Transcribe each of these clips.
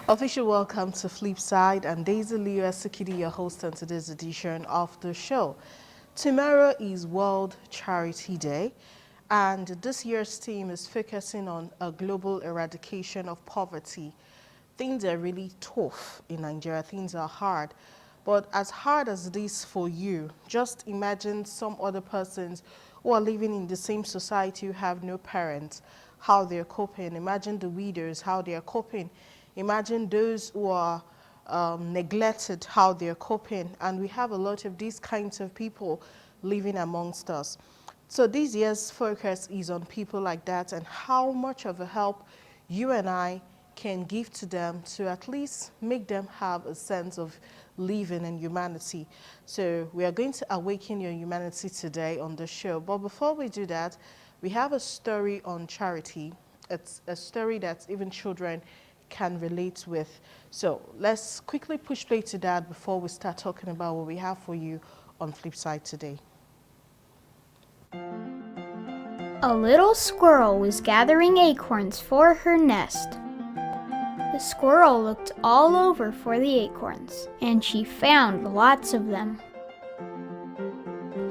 Official welcome to Flipside, and Daisy Leo Sikidi, your host on today's edition of the show. Tomorrow is World Charity Day, and this year's theme is focusing on a global eradication of poverty. Things are really tough in Nigeria, things are hard. But as hard as it is for you, just imagine some other persons who are living in the same society who have no parents, how they're coping. Imagine the widows, how they're coping. Imagine those who are neglected, how they're coping. And we have a lot of these kinds of people living amongst us. So this year's focus is on people like that and how much of a help you and I can give to them to at least make them have a sense of living and humanity. So we are going to awaken your humanity today on the show. But before we do that, we have a story on charity. It's a story that even children can relate with. So let's quickly push play to that before we start talking about what we have for you on Flipside today. A little squirrel was gathering acorns for her nest. The squirrel looked all over for the acorns, and she found lots of them.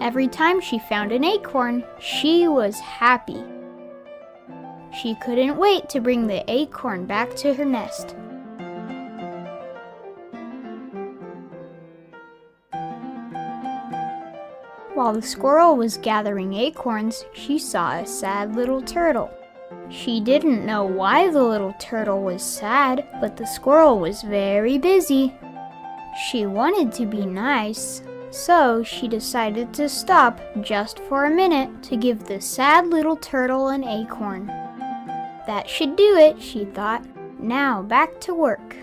Every time she found an acorn, she was happy. She couldn't wait to bring the acorn back to her nest. While the squirrel was gathering acorns, she saw a sad little turtle. She didn't know why the little turtle was sad, but the squirrel was very busy. She wanted to be nice, so she decided to stop just for a minute to give the sad little turtle an acorn. That should do it, she thought. Now back to work.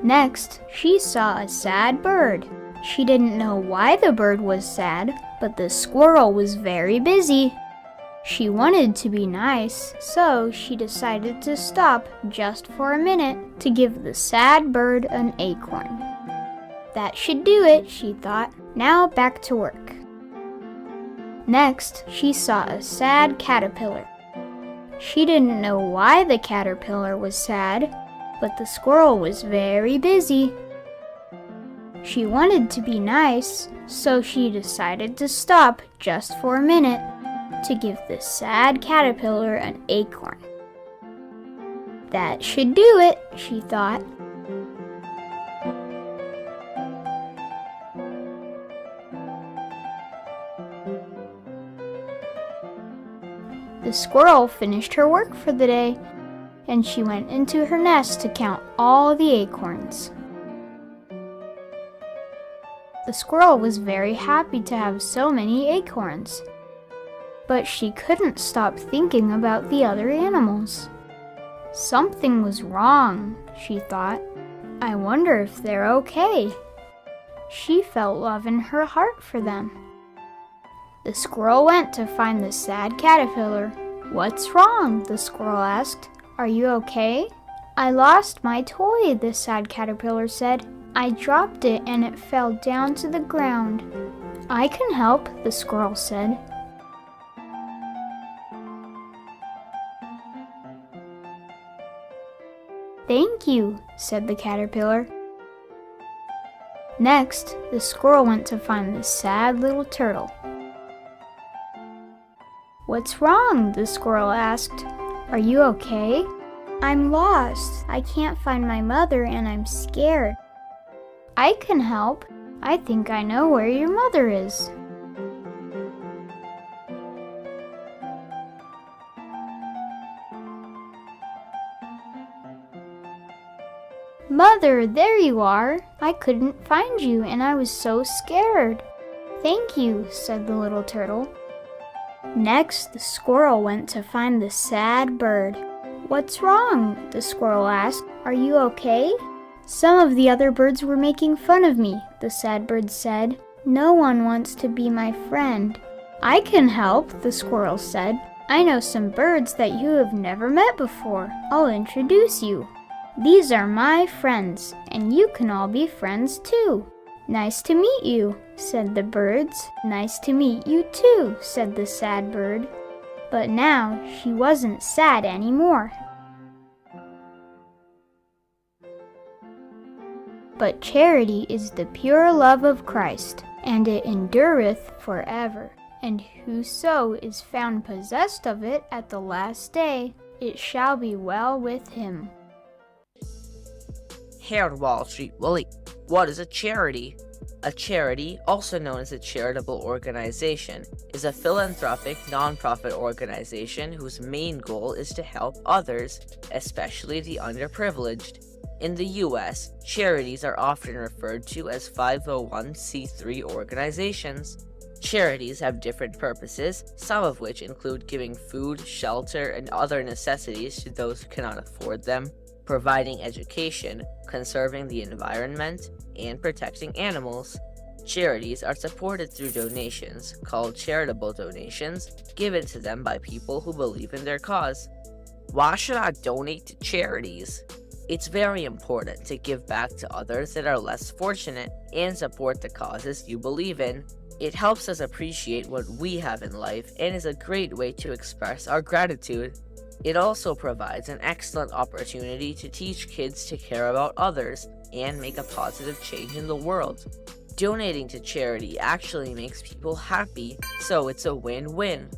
Next, she saw a sad bird. She didn't know why the bird was sad, but the squirrel was very busy. She wanted to be nice, so she decided to stop just for a minute to give the sad bird an acorn. That should do it, she thought. Now back to work. Next, she saw a sad caterpillar. She didn't know why the caterpillar was sad, but the squirrel was very busy. She wanted to be nice, so she decided to stop just for a minute to give the sad caterpillar an acorn. That should do it, she thought. The squirrel finished her work for the day, and she went into her nest to count all the acorns. The squirrel was very happy to have so many acorns, but she couldn't stop thinking about the other animals. Something was wrong, she thought. I wonder if they're okay. She felt love in her heart for them. The squirrel went to find the sad caterpillar. What's wrong? The squirrel asked. Are you okay? I lost my toy, the sad caterpillar said. I dropped it and it fell down to the ground. I can help, the squirrel said. Thank you, said the caterpillar. Next, the squirrel went to find the sad little turtle. What's wrong? The squirrel asked. Are you okay? I'm lost. I can't find my mother and I'm scared. I can help. I think I know where your mother is. Mother, there you are. I couldn't find you and I was so scared. Thank you, said the little turtle. Next, the squirrel went to find the sad bird. What's wrong? The squirrel asked. Are you okay? Some of the other birds were making fun of me, the sad bird said. No one wants to be my friend. I can help, the squirrel said. I know some birds that you have never met before. I'll introduce you. These are my friends, and you can all be friends too. Nice to meet you, said the birds. Nice to meet you too, said the sad bird. But now she wasn't sad anymore. But charity is the pure love of Christ, and it endureth forever. And whoso is found possessed of it at the last day, it shall be well with him. Here, Wall Street Willie, what is a charity? A charity, also known as a charitable organization, is a philanthropic non-profit organization whose main goal is to help others, especially the underprivileged. In the US, charities are often referred to as 501c3 organizations. Charities have different purposes, some of which include giving food, shelter, and other necessities to those who cannot afford them, providing education, conserving the environment, and protecting animals. Charities are supported through donations, called charitable donations, given to them by people who believe in their cause. Why should I donate to charities? It's very important to give back to others that are less fortunate and support the causes you believe in. It helps us appreciate what we have in life and is a great way to express our gratitude. It also provides an excellent opportunity to teach kids to care about others and make a positive change in the world. Donating to charity actually makes people happy, so it's a win-win.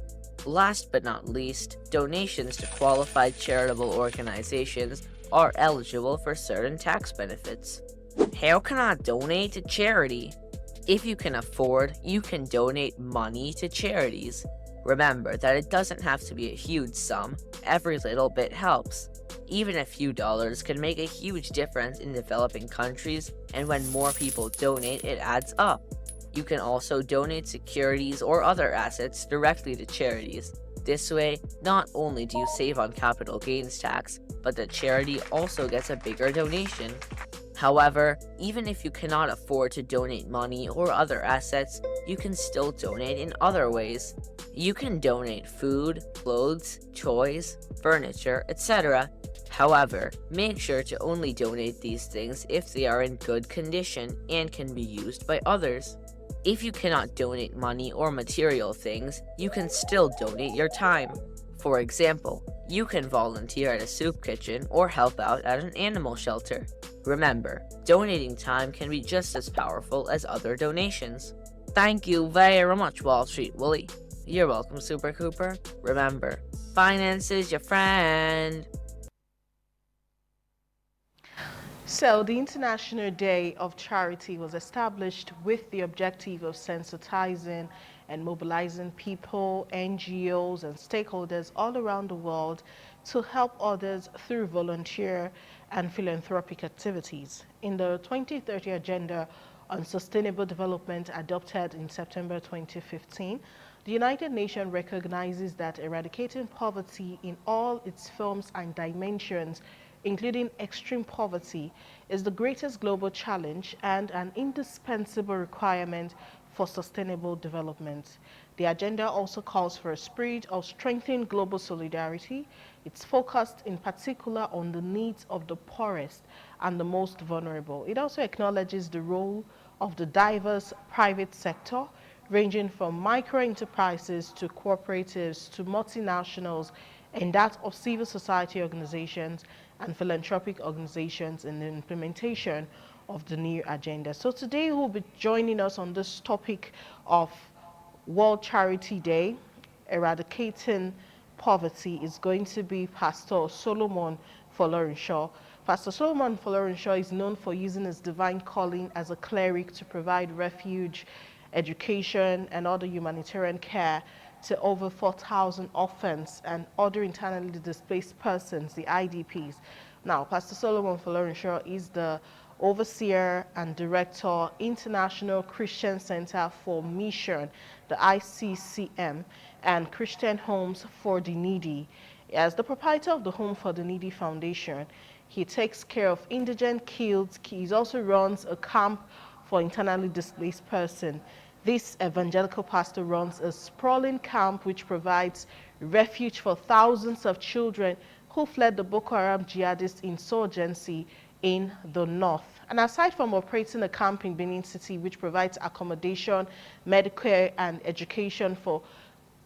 Last but not least, donations to qualified charitable organizations are eligible for certain tax benefits. How can I donate to charity? If you can afford, you can donate money to charities. Remember that it doesn't have to be a huge sum, every little bit helps. Even a few dollars can make a huge difference in developing countries, and when more people donate, it adds up. You can also donate securities or other assets directly to charities. This way, not only do you save on capital gains tax, but the charity also gets a bigger donation. However, even if you cannot afford to donate money or other assets, you can still donate in other ways. You can donate food, clothes, toys, furniture, etc. However, make sure to only donate these things if they are in good condition and can be used by others. If you cannot donate money or material things, you can still donate your time. For example, you can volunteer at a soup kitchen or help out at an animal shelter. Remember, donating time can be just as powerful as other donations. Thank you very much, Wall Street Willie. You're welcome, Super Cooper. Remember, finance is your friend. So, the International Day of Charity was established with the objective of sensitizing and mobilizing people, NGOs, and stakeholders all around the world to help others through volunteer and philanthropic activities. In the 2030 Agenda on Sustainable Development adopted in September 2015, the United Nations recognizes that eradicating poverty in all its forms and dimensions, including extreme poverty, is the greatest global challenge and an indispensable requirement for sustainable development. The agenda also calls for a spirit of strengthening global solidarity. It's focused in particular on the needs of the poorest and the most vulnerable. It also acknowledges the role of the diverse private sector, ranging from micro-enterprises to cooperatives to multinationals, and that of civil society organizations and philanthropic organizations in the implementation of the new agenda. So today who will be joining us on this topic of World Charity Day, Eradicating Poverty, is going to be Pastor Solomon Folorenshaw. Pastor Solomon Folorenshaw is known for using his divine calling as a cleric to provide refuge, education, and other humanitarian care to over 4,000 orphans and other internally displaced persons, the IDPs. Now, Pastor Solomon Folorenshaw is the Overseer and Director, International Christian Center for Mission, the ICCM, and Christian Homes for the Needy. As the proprietor of the Home for the Needy Foundation, he takes care of indigent kids. He also runs a camp for internally displaced persons. This evangelical pastor runs a sprawling camp which provides refuge for thousands of children who fled the Boko Haram jihadist insurgency in the north. And aside from operating a camp in Benin City, which provides accommodation, medical and education for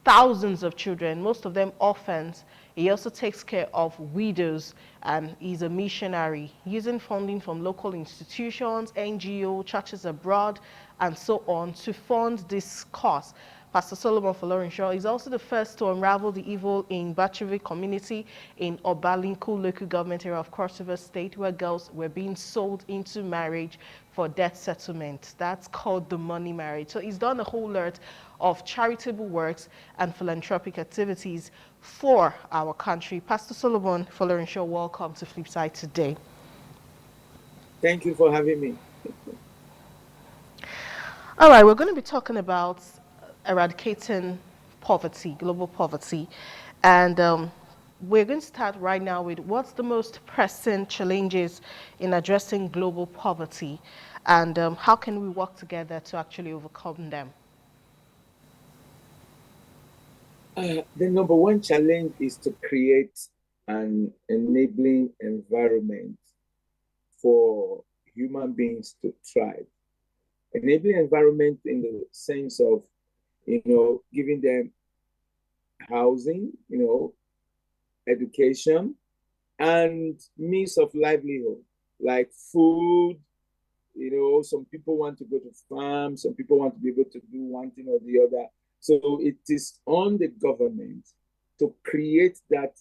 thousands of children, most of them orphans, He also takes care of widows and is a missionary, using funding from local institutions, NGO, churches abroad, and so on to fund this cause. Pastor Solomon Folorunsho is also the first to unravel the evil in Bacheville community in Obalinku local government area of Cross River State, where girls were being sold into marriage for debt settlement. That's called the money marriage. So he's done a whole lot of charitable works and philanthropic activities for our country. Pastor Solomon Folorunsho, welcome to Flipside today. Thank you for having me. All right, we're going to be talking about eradicating poverty, global poverty. And we're going to start right now with what's the most pressing challenges in addressing global poverty, and how can we work together to actually overcome them? The number one challenge is to create an enabling environment for human beings to thrive. Enabling environment in the sense of, giving them housing, education, and means of livelihood, like food. Some people want to go to farms, some people want to be able to do one thing or the other. So it is on the government to create that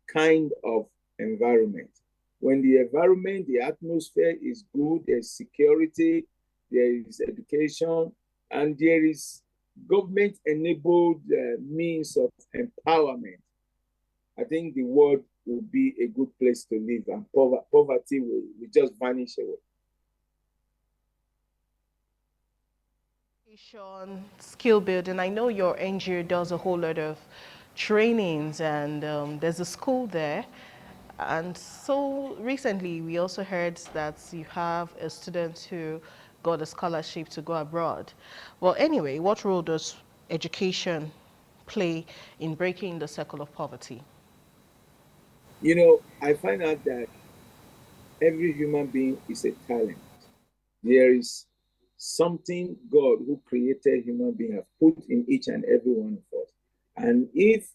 kind of environment. When the environment, the atmosphere is good, there's security, there is education, and there is government-enabled means of empowerment, I think the world will be a good place to live, and poverty will just vanish away. Skill building. I know your NGO does a whole lot of trainings, and there's a school there. And so recently, we also heard that you have a student who got a scholarship to go abroad. Well, anyway, what role does education play in breaking the circle of poverty? I find out that every human being is a talent. There is something God, who created human being, have put in each and every one of us. And if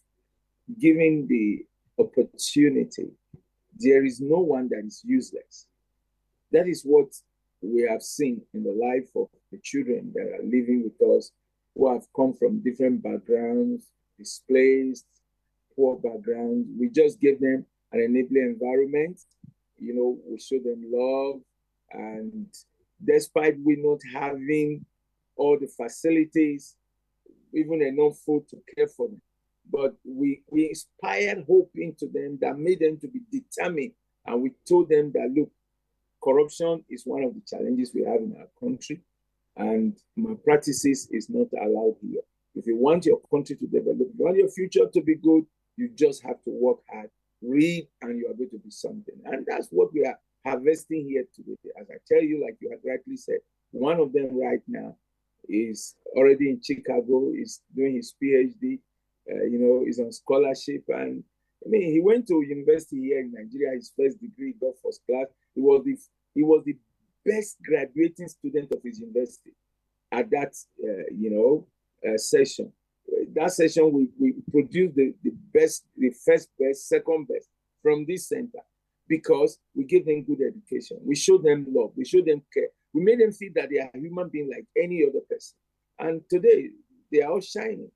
given the opportunity, there is no one that is useless. That is what we have seen in the life of the children that are living with us, who have come from different backgrounds, displaced, poor backgrounds. We just gave them an enabling environment. We show them love, and despite we not having all the facilities, even enough food to care for them, but we inspired hope into them that made them to be determined. And we told them that, look, corruption is one of the challenges we have in our country, and malpractices is not allowed here. If you want your country to develop, if you want your future to be good, you just have to work hard, read, and you are going to be something. And that's what we are harvesting here today. As I tell you, like you had rightly said, one of them right now is already in Chicago, is doing his PhD, is on scholarship. And I mean, he went to university here in Nigeria, his first degree, got first class. He was the best graduating student of his university at that, session. That session, we produced the best, the first best, second best from this center, because we gave them good education. We showed them love. We showed them care. We made them feel that they are a human being like any other person. And today, they are all shining.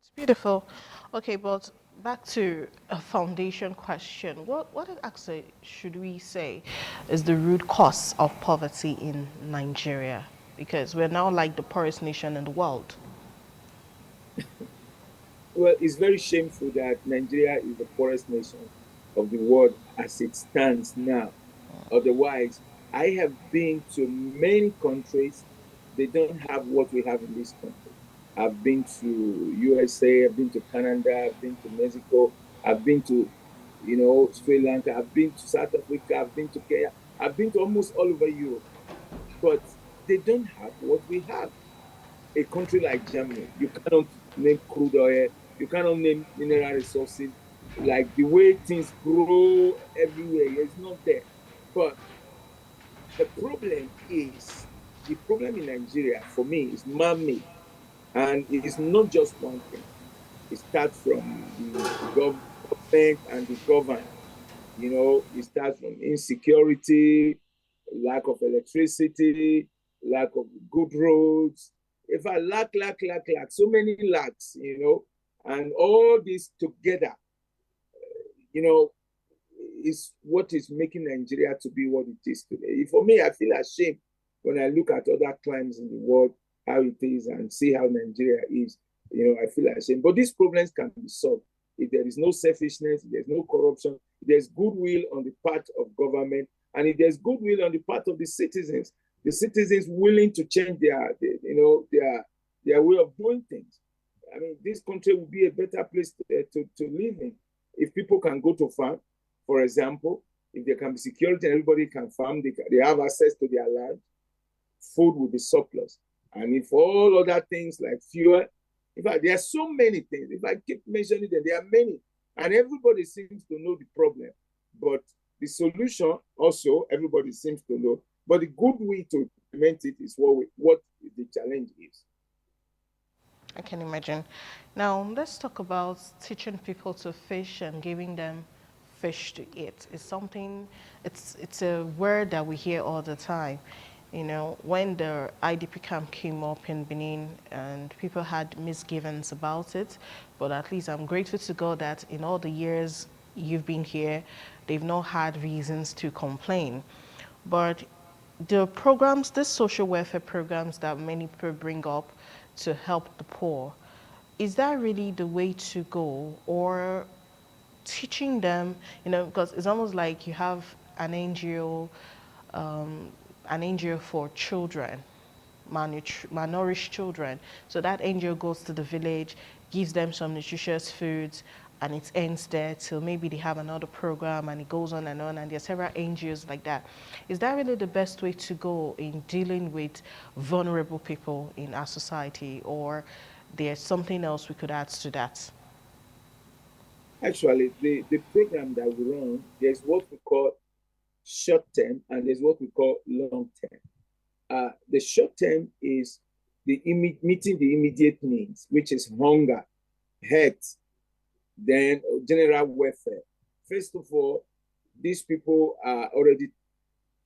It's beautiful. Okay, but back to a foundation question. What actually should we say is the root cause of poverty in Nigeria? Because we're now like the poorest nation in the world. Well, it's very shameful that Nigeria is the poorest nation of the world as it stands now. Otherwise, I have been to many countries. They don't have what we have in this country. I've been to USA, I've been to Canada, I've been to Mexico, I've been to, Sri Lanka, I've been to South Africa, I've been to Kenya, I've been to almost all over Europe. But they don't have what we have. A country like Germany, you cannot name crude oil, you cannot name mineral resources. Like the way things grow everywhere, it's not there. But the problem in Nigeria, for me, is man-made. And it is not just one thing. It starts from the government and the governed. It starts from insecurity, lack of electricity, lack of good roads. If I lack, so many lacks, and all this together, is what is making Nigeria to be what it is today. For me, I feel ashamed when I look at other climes in the world, how it is, and see how Nigeria is. I feel ashamed. But these problems can be solved if there is no selfishness, if there's no corruption, if there's goodwill on the part of government, and if there's goodwill on the part of the citizens willing to change their way of doing things. I mean, this country will be a better place to live in if people can go to farm, for example. If there can be security and everybody can farm, they have access to their land, food will be surplus. And if all other things like fuel, in fact, there are so many things. If I keep mentioning them, there are many. And everybody seems to know the problem. But the solution also, everybody seems to know. But the good way to implement it is what the challenge is. I can imagine. Now, let's talk about teaching people to fish and giving them fish to eat. It's a word that we hear all the time. When the IDP camp came up in Benin and people had misgivings about it, but at least I'm grateful to God that in all the years you've been here, they've not had reasons to complain. But the social welfare programs that many people bring up to help the poor, is that really the way to go? Or teaching them, because it's almost like you have an NGO, for children, malnourished children. So that NGO goes to the village, gives them some nutritious foods, and it ends there till maybe they have another program, and it goes on, and there are several NGOs like that. Is that really the best way to go in dealing with vulnerable people in our society, or there's something else we could add to that? Actually, the program that we run, there's what we call short term and there's what we call long term. The short term is meeting the immediate needs, which is hunger, health, then general welfare. First of all, these people are already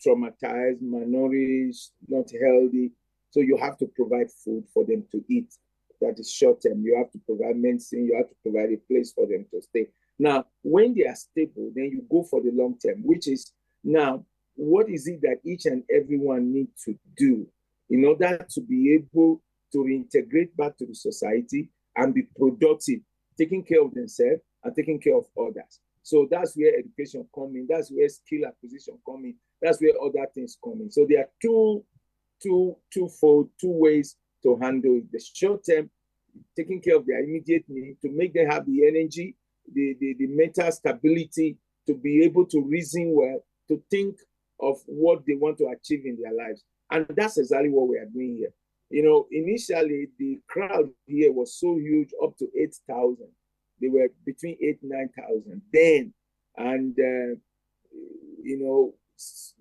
traumatized, malnourished, not healthy. So you have to provide food for them to eat. That is short term. You have to provide medicine. You have to provide a place for them to stay. Now, when they are stable, then you go for the long term, which is now, what is it that each and everyone needs to do in order to be able to reintegrate back to the society and be productive, taking care of themselves and taking care of others? So that's where education comes in. That's where skill acquisition comes in. That's where other things come in. So there are twofold, two ways to handle it. The short term, taking care of their immediate need, to make them have the energy, the mental stability, to be able to reason well, to think of what they want to achieve in their lives. And that's exactly what we are doing here. Initially, the crowd here was so huge, up to 8,000. They were between 8,000 and 9,000 then. And,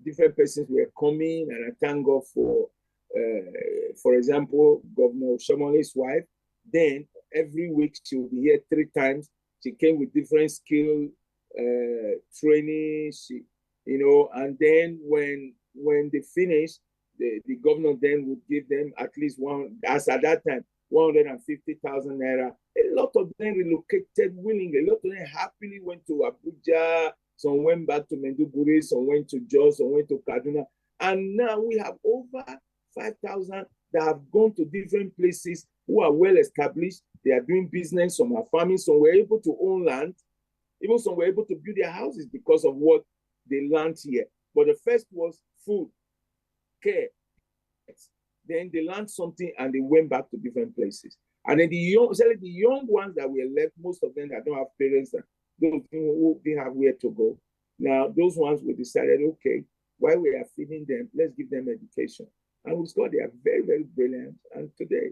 different persons were coming, and I thank God for example, Governor Shomole's wife. Then every week she will be here 3 times. She came with different skill training. And then when they finished, the governor then would give them at least as at that time, 150,000 naira. A lot of them relocated willingly. A lot of them happily went to Abuja. Some went back to Maiduguri. Some went to Jos. Some went to Kaduna. And now we have over 5,000 that have gone to different places, who are well established. They are doing business. Some are farming. Some were able to own land. Even some were able to build their houses because of what they learned here. But the first was food, care. Then they learned something and they went back to different places. And then the young ones that were left, most of them that don't have parents, those who didn't have where to go. Now, those ones we decided, okay, while we are feeding them, let's give them education. And we discovered they are very, very brilliant. And today,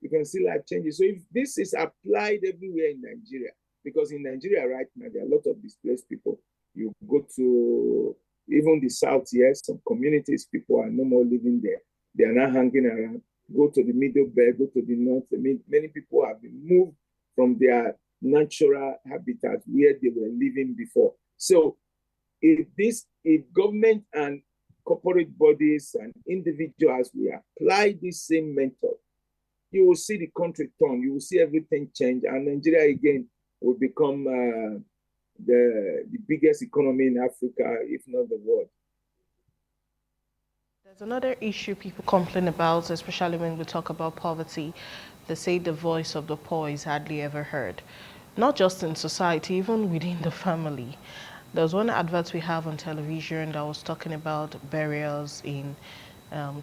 you can see life changes. So if this is applied everywhere in Nigeria, because in Nigeria right now, there are a lot of displaced people. You go to even the south, yes, some communities, people are no more living there. They are not hanging around. Go to the middle belt, go to the north. Many people have been moved from their natural habitat where they were living before. So if government and corporate bodies and individuals we apply this same method, you will see the country turn. You will see everything change, and Nigeria again will become the biggest economy in Africa, if not the world. There's another issue people complain about, especially when we talk about poverty. They say the voice of the poor is hardly ever heard, not just in society, even within the family. There was one advert we have on television that was talking about burials in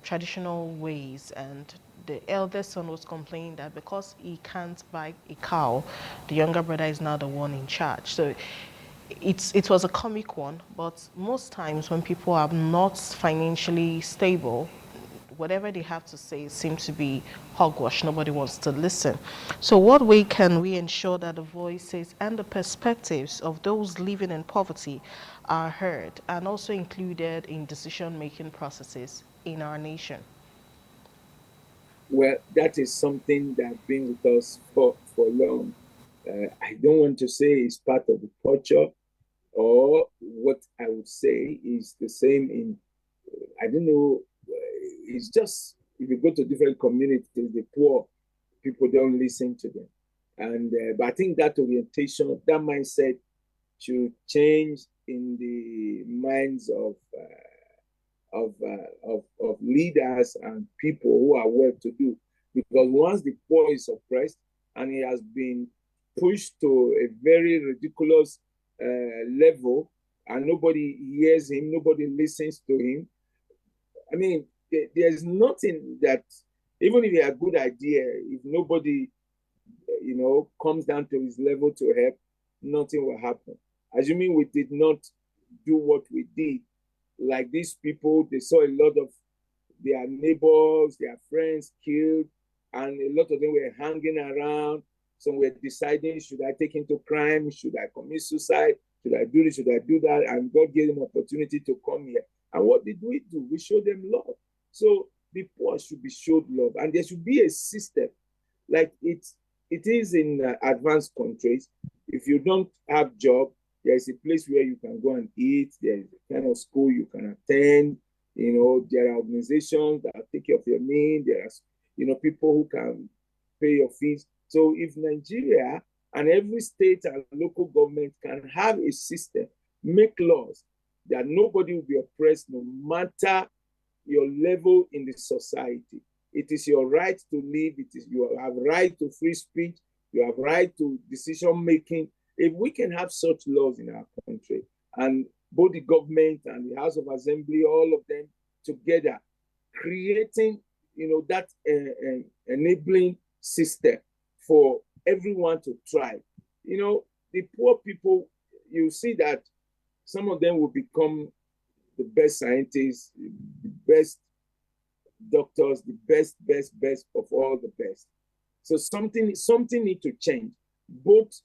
traditional ways, and the eldest son was complaining that because he can't buy a cow, the younger brother is now the one in charge. So it was a comic one, but most times when people are not financially stable, whatever they have to say seems to be hogwash. Nobody wants to listen. So what way can we ensure that the voices and the perspectives of those living in poverty are heard and also included in decision-making processes in our nation? Well, that is something that's been with us for long. I don't want to say it's part of the culture, or what I would say is the same in, I don't know, it's just, if you go to different communities, the poor people don't listen to them. And but I think that orientation, that mindset should change in the minds of leaders and people who are well-to-do. Because once the poor is oppressed and he has been pushed to a very ridiculous level, and nobody hears him, nobody listens to him. I mean, there's nothing that, even if he had a good idea, if nobody, comes down to his level to help, nothing will happen. Assuming we did not do what we did, like these people, they saw a lot of their neighbors, their friends killed, and a lot of them were hanging around. Some were deciding, should I take into crime? Should I commit suicide? Should I do this? Should I do that? And God gave them opportunity to come here. And what did we do? We showed them love. So the poor should be showed love. And there should be a system, like it is in advanced countries. If you don't have job, there is a place where you can go and eat. There is a kind of school you can attend. There are organizations that take care of your needs. There are, people who can pay your fees. So if Nigeria and every state and local government can have a system, make laws that nobody will be oppressed no matter your level in the society. It is your right to live. You have right to free speech. You have right to decision making. If we can have such laws in our country, and both the government and the House of Assembly, all of them together, creating, that enabling system for everyone to thrive. The poor people, you see that some of them will become the best scientists, the best doctors, the best of all the best. So something needs to change, both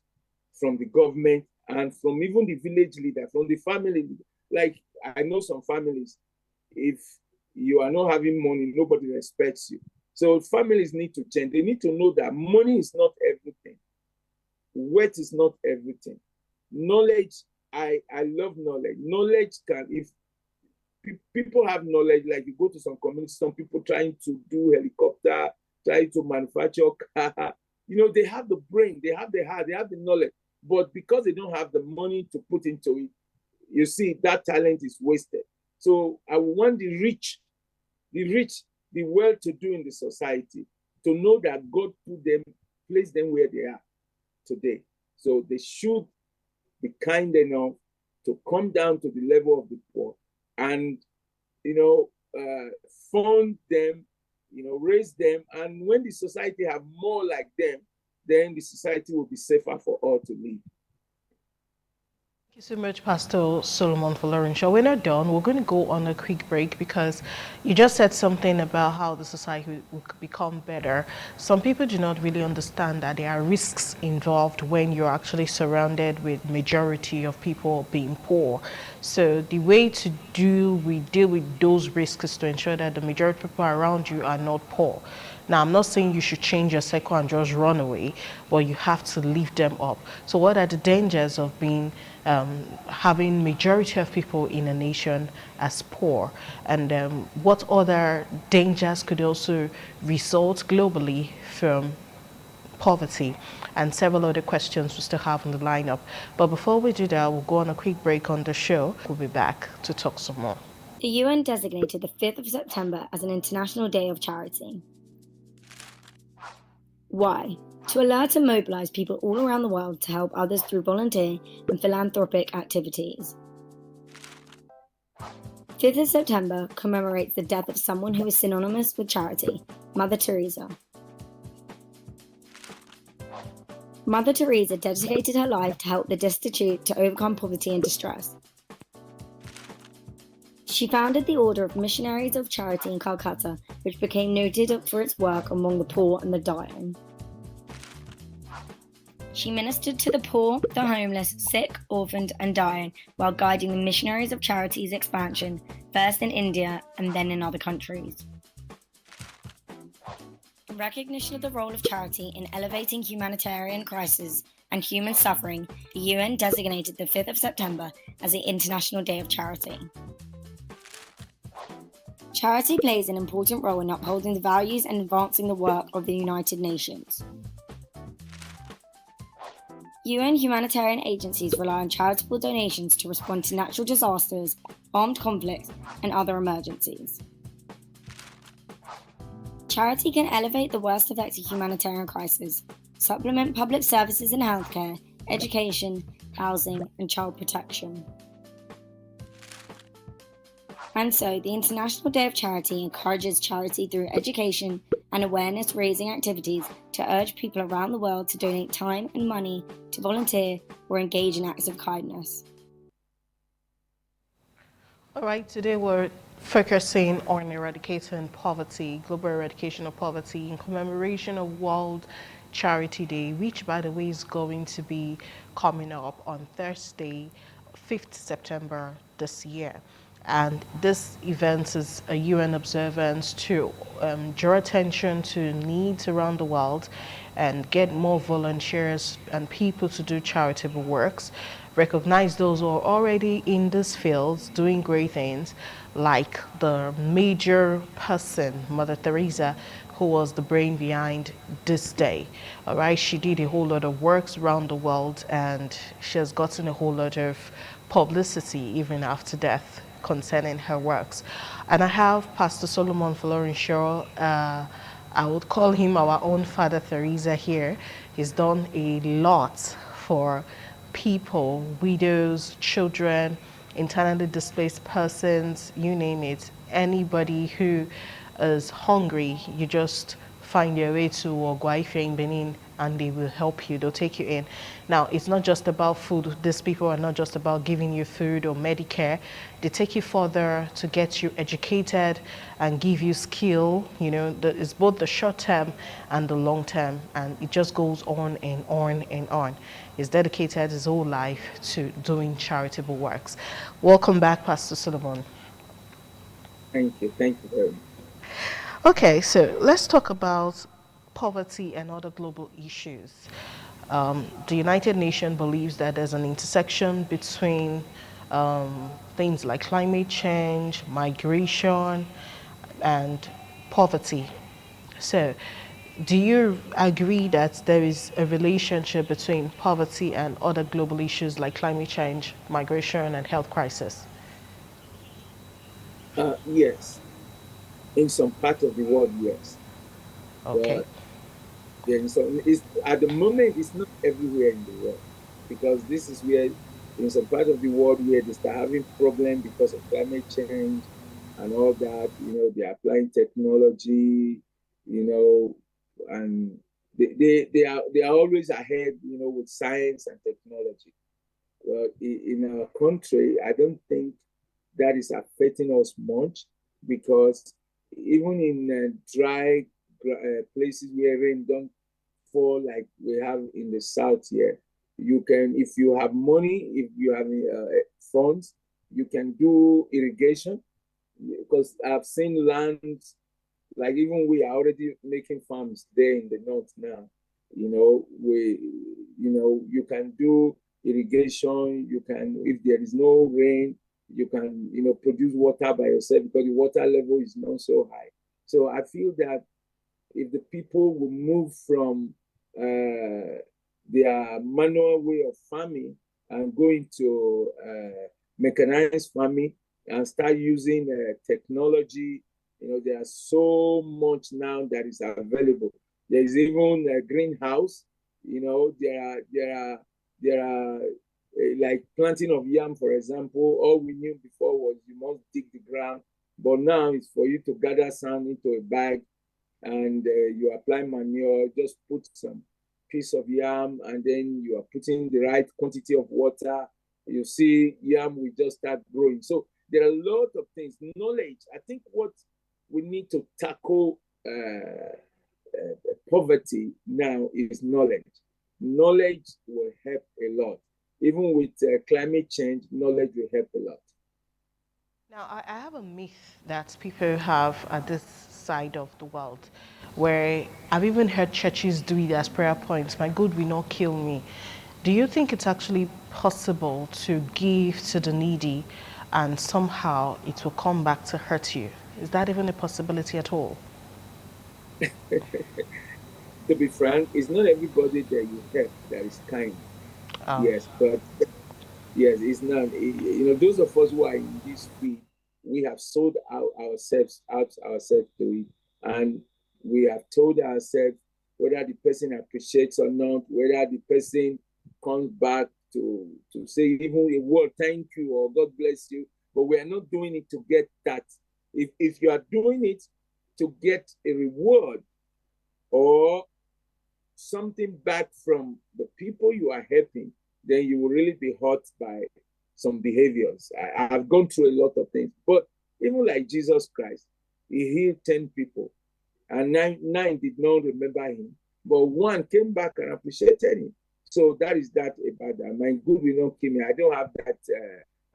from the government and from even the village leader, from the family. Like, I know some families, if you are not having money, nobody respects you. So families need to change. They need to know that money is not everything. Wealth is not everything. Knowledge, I love knowledge. Knowledge can, if people have knowledge, like you go to some communities, some people trying to do helicopter, trying to manufacture car, they have the brain, they have the heart, they have the knowledge. But because they don't have the money to put into it, you see, that talent is wasted. So I want the rich, the well-to-do in the society to know that God placed them where they are today. So they should be kind enough to come down to the level of the poor and, fund them, raise them. And when the society have more like them, then the society will be safer for all to live. Thank you so much, Pastor Solomon Folorunsho. We're not done. We're going to go on a quick break because you just said something about how the society will become better. Some people do not really understand that there are risks involved when you're actually surrounded with majority of people being poor. So the way to deal with those risks is to ensure that the majority of people around you are not poor. Now, I'm not saying you should change your cycle and just run away, but you have to lift them up. So what are the dangers of being having majority of people in a nation as poor, and what other dangers could also result globally from poverty, and several other questions we still have in the lineup. But before we do that, we'll go on a quick break on the show. We'll be back to talk some more. The UN designated the 5th of September as an International Day of Charity. Why? To alert and mobilize people all around the world to help others through volunteer and philanthropic activities. 5th of September commemorates the death of someone who is synonymous with charity, Mother Teresa. Mother Teresa dedicated her life to help the destitute to overcome poverty and distress. She founded the Order of Missionaries of Charity in Calcutta, which became noted for its work among the poor and the dying. She ministered to the poor, the homeless, sick, orphaned, and dying while guiding the Missionaries of Charity's expansion, first in India and then in other countries. In recognition of the role of charity in elevating humanitarian crises and human suffering, the UN designated the 5th of September as the International Day of Charity. Charity plays an important role in upholding the values and advancing the work of the United Nations. UN humanitarian agencies rely on charitable donations to respond to natural disasters, armed conflicts, and other emergencies. Charity can elevate the worst effects of humanitarian crises, supplement public services in healthcare, education, housing, and child protection. And so, the International Day of Charity encourages charity through education and awareness-raising activities to urge people around the world to donate time and money to volunteer or engage in acts of kindness. All right, today we're focusing on eradicating poverty, global eradication of poverty in commemoration of World Charity Day, which, by the way, is going to be coming up on Thursday, 5th September this year. And this event is a UN observance to draw attention to needs around the world and get more volunteers and people to do charitable works, recognize those who are already in this field doing great things, like the major person, Mother Teresa, who was the brain behind this day. All right, she did a whole lot of works around the world, and she has gotten a whole lot of publicity even after death concerning her works. And I have Pastor Solomon Florenshaw, I would call him our own Father Teresa here. He's done a lot for people, widows, children, internally displaced persons, you name it. Anybody who is hungry, you just find your way to Ogwaife in Benin and they will help you, they'll take you in. Now, it's not just about food. These people are not just about giving you food or Medicare. They take you further to get you educated and give you skill. You know, it's both the short term and the long term, and it just goes on and on and on. He's dedicated his whole life to doing charitable works. Welcome back, Pastor Solomon. Thank you very much. Okay, so let's talk about poverty and other global issues. The United Nations believes that there's an intersection between things like climate change, migration, and poverty. So, do you agree that there is a relationship between poverty and other global issues like climate change, migration, and health crisis? Yes. In some part of the world, yes. Okay. But then, so at the moment, it's not everywhere in the world, because this is where, in some part of the world where they start having problems because of climate change and all that, you know, they're applying technology, you know, and they are always ahead, you know, with science and technology. But in our country, I don't think that is affecting us much, because even in dry places where rain don't fall like we have in the south here, you can, if you have money, if you have funds, you can do irrigation, because I've seen land Like even we are already making farms there in the north now. You can do irrigation. You can, if there is no rain, you can, produce water by yourself because the water level is not so high. So I feel that if the people will move from their manual way of farming and go into mechanized farming and start using technology, there's so much now that is available. There is even a greenhouse. There are like planting of yam, for example. All we knew before was you must dig the ground, but now it's for you to gather sand into a bag and you apply manure, just put some piece of yam, and then you are putting the right quantity of water. You see, yam will just start growing. So there are a lot of things. Knowledge. I think what we need to tackle poverty now is knowledge. Knowledge will help a lot. Even with climate change, knowledge will help a lot. Now, I have a myth that people have at this side of the world where I've even heard churches do it as prayer points. My good will not kill me. Do you think it's actually possible to give to the needy and somehow it will come back to hurt you? Is that even a possibility at all? To be frank, it's not everybody that you help that is kind. Oh. Yes, but yes, it's not. Those of us who are in this field, we have sold ourselves to it, and we have told ourselves whether the person appreciates or not, whether the person comes back to say even a word, thank you or God bless you. But we are not doing it to get that. If you are doing it to get a reward or something back from the people you are helping, then you will really be hurt by some behaviors. I've gone through a lot of things, but even like Jesus Christ, he healed 10 people and nine did not remember him, but one came back and appreciated him. So that is that about that. My good will not kill me. I don't have that.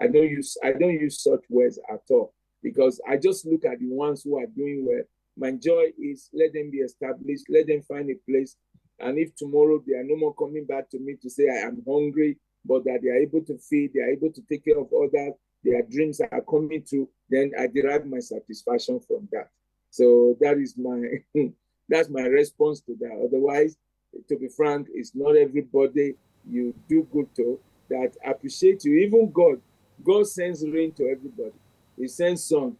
I don't use such words at all because I just look at the ones who are doing well. My joy is let them be established, let them find a place. And if tomorrow they are no more coming back to me to say I am hungry, but that they are able to feed, they are able to take care of others, their dreams are coming true, then I derive my satisfaction from that. So that is that's my response to that. Otherwise, to be frank, it's not everybody you do good to that appreciate you. Even God sends rain to everybody. He sends sun.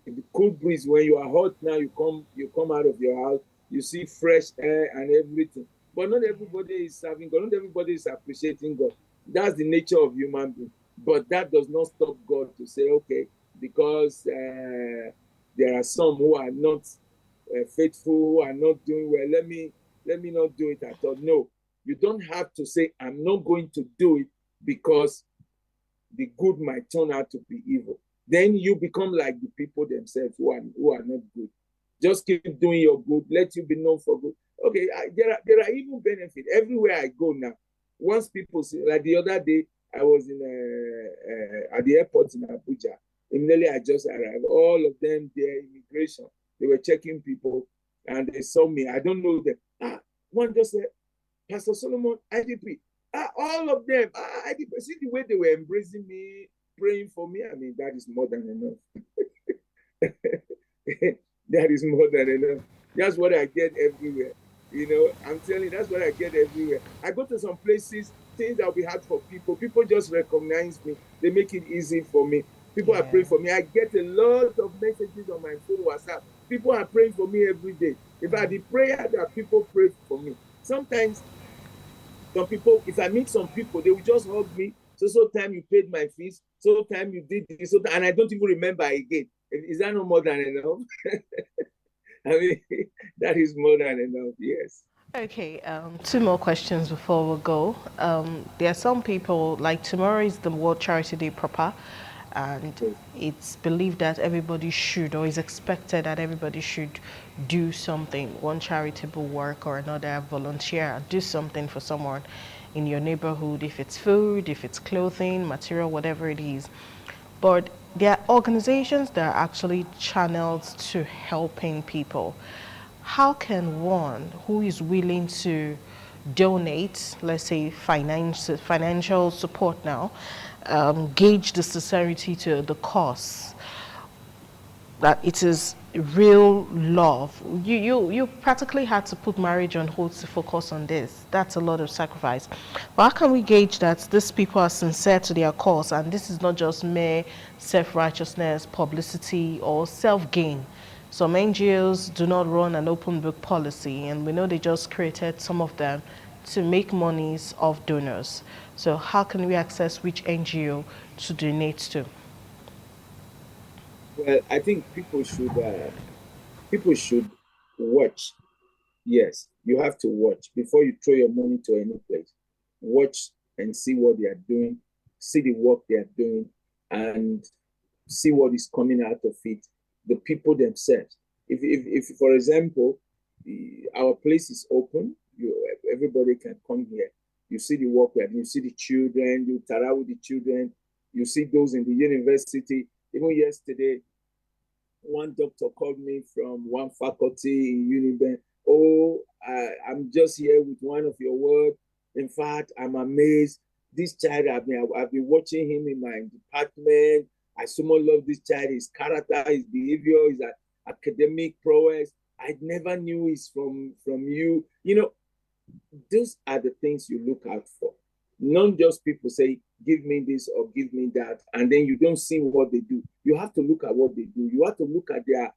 The cool breeze. When you are hot now, you come out of your house, you see fresh air and everything. But not everybody is serving God. Not everybody is appreciating God. That's the nature of human being. But that does not stop God to say, okay, because there are some who are not faithful, who are not doing well. Let me not do it at all. No, you don't have to say, I'm not going to do it because the good might turn out to be evil. Then you become like the people themselves who are not good. Just keep doing your good. Let you be known for good. Okay, there are even benefits everywhere I go now. Once people see, like the other day, I was at the airport in Abuja. Immediately I just arrived. All of them, their immigration, they were checking people, and they saw me. I don't know them. One just said, Pastor Solomon, IDP. All of them. IDP. See the way they were embracing me, praying for me. I mean, that is more than enough. That is more than enough. That's what I get everywhere. I'm telling you, that's what I get everywhere. I go to some places, things that will be hard for people. People just recognize me. They make it easy for me. People are praying for me. I get a lot of messages on my phone, WhatsApp. People are praying for me every day. In fact, the prayer that people pray for me. Sometimes some people, if I meet some people, they will just hug me. So time you paid my fees, so time you did this, and I don't even remember again. Is that no more than enough? I mean, that is more than enough, yes. Okay, two more questions before we go. There are some people, like tomorrow is the World Charity Day proper, and it's believed that everybody should, or is expected that everybody should do something, one charitable work or another, volunteer, do something for someone in your neighborhood, if it's food, if it's clothing, material, whatever it is. But There are organizations that are actually channeled to helping people. How can one who is willing to donate, let's say financial support now, gauge the sincerity to the cause? That it is real love. You practically had to put marriage on hold to focus on this. That's a lot of sacrifice. But how can we gauge that these people are sincere to their cause and this is not just mere self-righteousness, publicity, or self-gain? Some NGOs do not run an open book policy, and we know they just created some of them to make monies of donors. So how can we access which NGO to donate to? Well, I think people should watch. Yes, you have to watch before you throw your money to any place. Watch and see what they are doing, see the work they are doing, and see what is coming out of it. The people themselves. If for example, our place is open, everybody can come here. You see the work we are doing, you see the children, you interact with the children, you see those in the university. Even yesterday, one doctor called me from one faculty in Uniben. Oh, I'm just here with one of your words. In fact, I'm amazed. This child, I've been watching him in my department. I so much love this child, his character, his behavior, his academic prowess. I never knew he's from you. You know, those are the things you look out for. Not just people say, give me this or give me that, and then you don't see what they do. You have to look at what they do. You have to look at their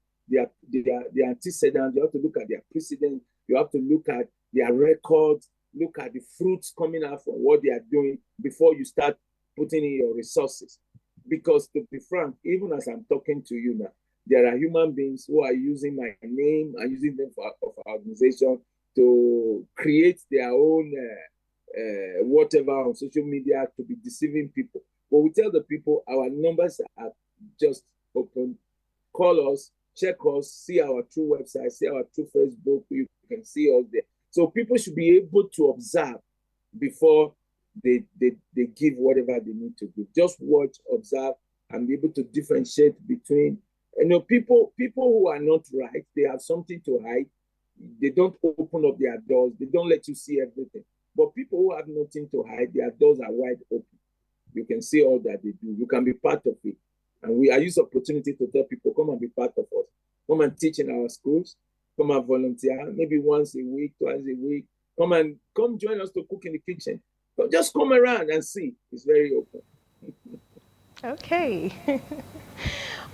antecedents. You have to look at their precedent. You have to look at their records, look at the fruits coming out from what they are doing before you start putting in your resources. Because to be frank, even as I'm talking to you now, there are human beings who are using my name and using them for our organization to create their own whatever on social media to be deceiving people. But we tell the people our numbers are just open. Call us, check us, see our true website, see our true Facebook. You can see us there. So people should be able to observe before they give whatever they need to give. Just watch, observe, and be able to differentiate between, people who are not right, they have something to hide. They don't open up their doors. They don't let you see everything. But people who have nothing to hide, their doors are wide open. You can see all that they do. You can be part of it. And I use opportunity to tell people, come and be part of us. Come and teach in our schools. Come and volunteer, maybe once a week, twice a week. Come join us to cook in the kitchen. But just come around and see. It's very open. Okay.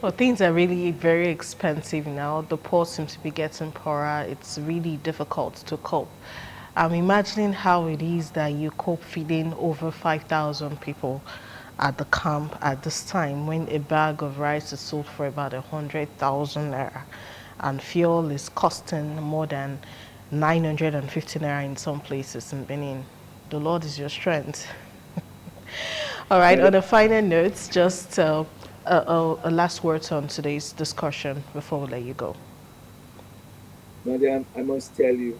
Well, things are really very expensive now. The poor seem to be getting poorer. It's really difficult to cope. I'm imagining how it is that you cope feeding over 5,000 people at the camp at this time when a bag of rice is sold for about 100,000 naira and fuel is costing more than 950 naira in some places in Benin. The Lord is your strength. All right, on a final note, just a last word on today's discussion before we let you go. Madam, I must tell you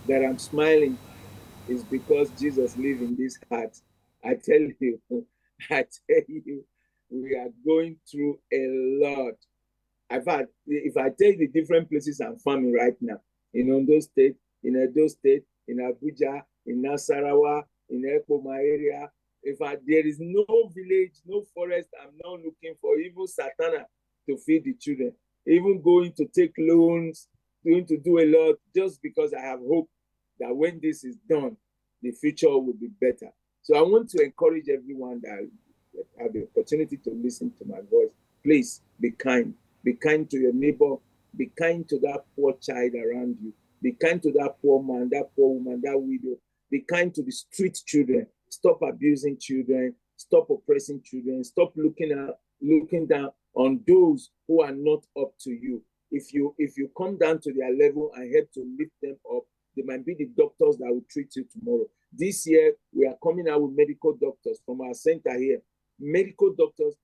that I'm smiling is because Jesus lives in this heart. I tell you, we are going through a lot. If I take the different places I'm farming right now, in Ondo State, in Edo State, in Abuja, in Nasarawa, in Ekpoma area, there is no village, no forest, I'm not looking for even Satana to feed the children, even going to take loans, going to do a lot, just because I have hope that when this is done, the future will be better. So I want to encourage everyone that have the opportunity to listen to my voice. Please be kind. Be kind to your neighbor. Be kind to that poor child around you. Be kind to that poor man, that poor woman, that widow. Be kind to the street children. Stop abusing children. Stop oppressing children. Stop looking down on those who are not up to you. If you come down to their level and help to lift them up, they might be the doctors that will treat you tomorrow. This year, we are coming out with medical doctors from our center here. Medical doctors,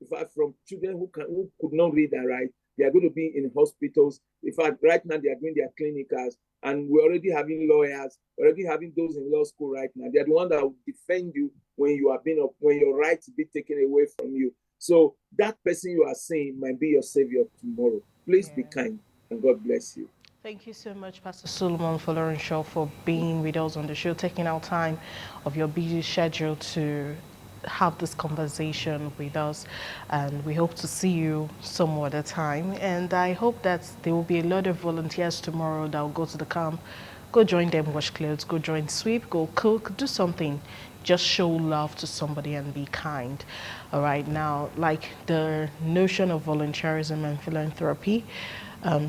in fact, from children who could not read and write, they are going to be in hospitals. In fact, right now, they are doing their clinicals, and we're already having lawyers, already having those in law school right now. They are the ones that will defend you when you are when your rights be taken away from you. So that person you are saying might be your savior tomorrow. Please be kind, and God bless you. Thank you so much, Pastor Solomon Shaw, for being with us on the show, taking out time of your busy schedule to have this conversation with us. And we hope to see you some other time. And I hope that there will be a lot of volunteers tomorrow that will go to the camp. Go join them, wash clothes, go join sweep, go cook, do something. Just show love to somebody and be kind. All right, now, like the notion of volunteerism and philanthropy,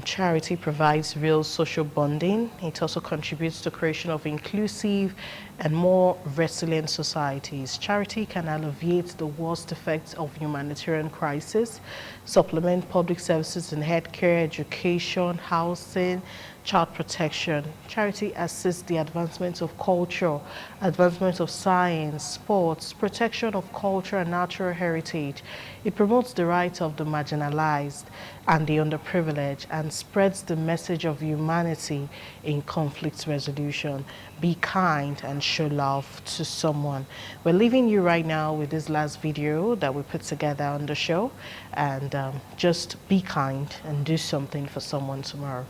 charity provides real social bonding. It also contributes to creation of inclusive and more resilient societies. Charity can alleviate the worst effects of humanitarian crisis, supplement public services in healthcare, education, housing, child protection. Charity assists the advancement of culture, advancement of science, sports, protection of culture and natural heritage. It promotes the rights of the marginalized and the underprivileged and spreads the message of humanity in conflict resolution. Be kind and show love to someone. We're leaving you right now with this last video that we put together on the show, and just be kind and do something for someone tomorrow.